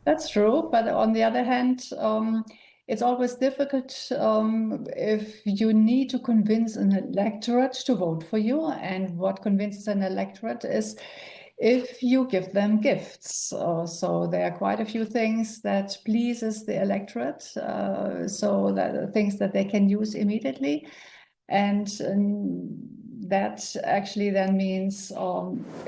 That's true, but on the other hand, it's always difficult if you need to convince an electorate to vote for you. And what convinces an electorate is if you give them gifts. So there are quite a few things that pleases the electorate, so that things that they can use immediately. And that actually then means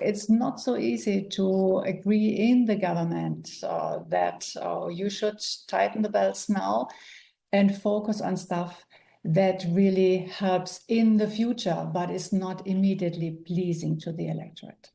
it's not so easy to agree in the government that you should tighten the belts now and focus on stuff that really helps in the future, but is not immediately pleasing to the electorate.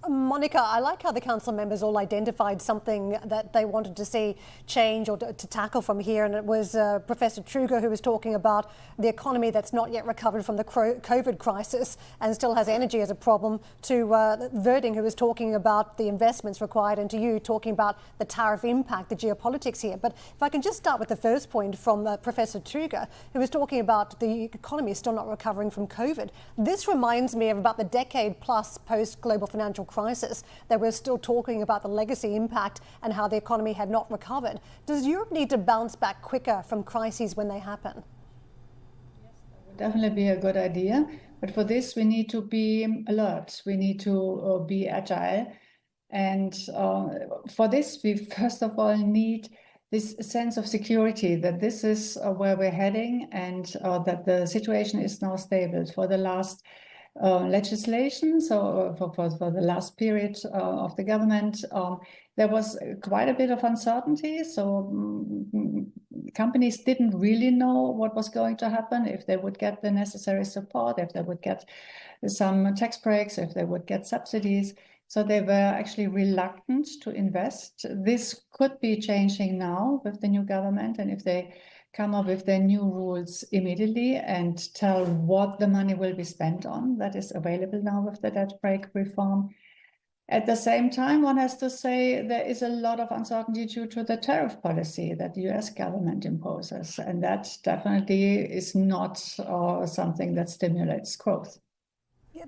Monika, I like how the council members all identified something that they wanted to see change or to tackle from here. And it was Professor Truger who was talking about the economy that's not yet recovered from the COVID crisis and still has energy as a problem, to Verding, who was talking about the investments required, and to you talking about the tariff impact, the geopolitics here. But if I can just start with the first point from Professor Truger, who was talking about the economy still not recovering from COVID. This reminds me of about the decade plus post-global financial crisis that we're still talking about the legacy impact and how the economy had not recovered. Does Europe need to bounce back quicker from crises when they happen? Yes, that would definitely be a good idea. But for this, we need to be alert. We need to be agile. And for this, we first of all need this sense of security that this is where we're heading, and that the situation is now stable. For the last legislation, so for the last period of the government, there was quite a bit of uncertainty. So companies didn't really know what was going to happen, if they would get the necessary support, if they would get some tax breaks, if they would get subsidies. So they were actually reluctant to invest. This could be changing now with the new government, and if they come up with their new rules immediately and tell what the money will be spent on, that is available now with the debt break reform. At the same time, one has to say there is a lot of uncertainty due to the tariff policy that the US government imposes, and that definitely is not something that stimulates growth.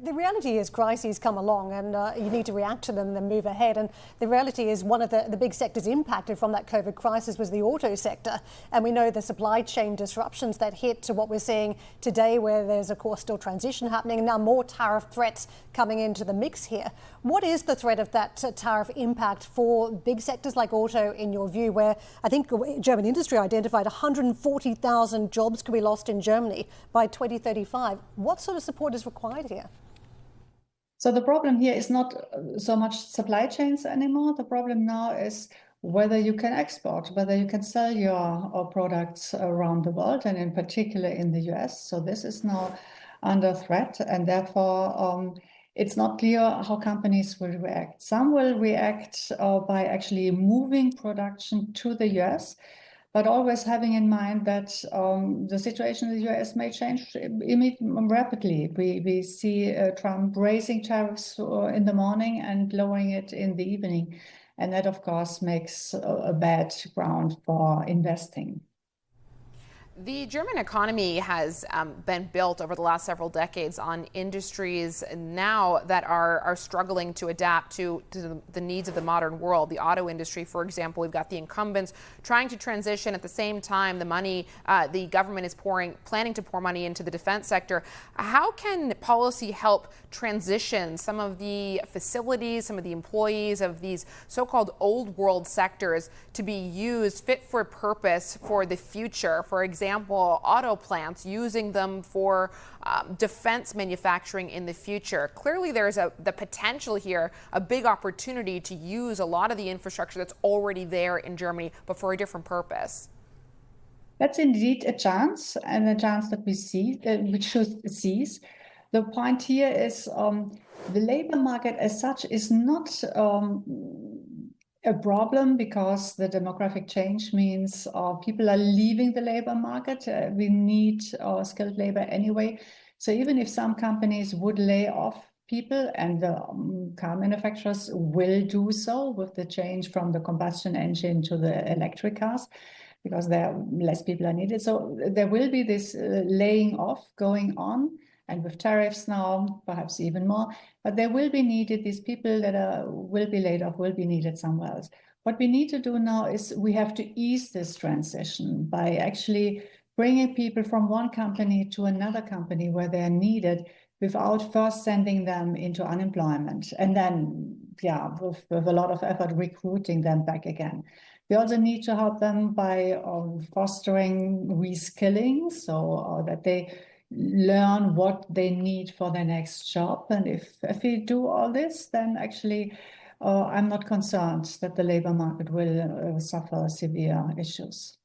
The reality is crises come along and you need to react to them and then move ahead. And the reality is one of the big sectors impacted from that COVID crisis was the auto sector. And we know the supply chain disruptions that hit to what we're seeing today, where there's, of course, still transition happening and now more tariff threats coming into the mix here. What is the threat of that tariff impact for big sectors like auto, in your view, where I think German industry identified 140,000 jobs could be lost in Germany by 2035? What sort of support is required here? So the problem here is not so much supply chains anymore. The problem now is whether you can export, whether you can sell your products around the world, and in particular in the US. So this is now under threat, and therefore it's not clear how companies will react. Some will react by actually moving production to the US, but always having in mind that the situation in the US may change rapidly. We see Trump raising tariffs in the morning and lowering it in the evening. And that, of course, makes a bad ground for investing. The German economy has been built over the last several decades on industries now that are struggling to adapt to the needs of the modern world. The auto industry, for example, we've got the incumbents trying to transition. At the same time, the government is planning to pour money into the defense sector. How can policy help transition some of the facilities, some of the employees of these so-called old world sectors to be used fit for purpose for the future? For example, auto plants, using them for defense manufacturing in the future. Clearly, there's the potential here, a big opportunity to use a lot of the infrastructure that's already there in Germany, but for a different purpose. That's indeed a chance, and a chance that we should seize. The point here is the labor market as such is not a problem, because the demographic change means people are leaving the labor market. We need skilled labor anyway. So even if some companies would lay off people, and the car manufacturers will do so with the change from the combustion engine to the electric cars, because there are less people are needed. So there will be this laying off going on. And with tariffs now, perhaps even more, but they will be needed. These people that will be laid off will be needed somewhere else. What we need to do now is we have to ease this transition by actually bringing people from one company to another company where they're needed without first sending them into unemployment and then, with a lot of effort, recruiting them back again. We also need to help them by fostering reskilling so that they learn what they need for their next job. And if we do all this, then actually I'm not concerned that the labor market will suffer severe issues.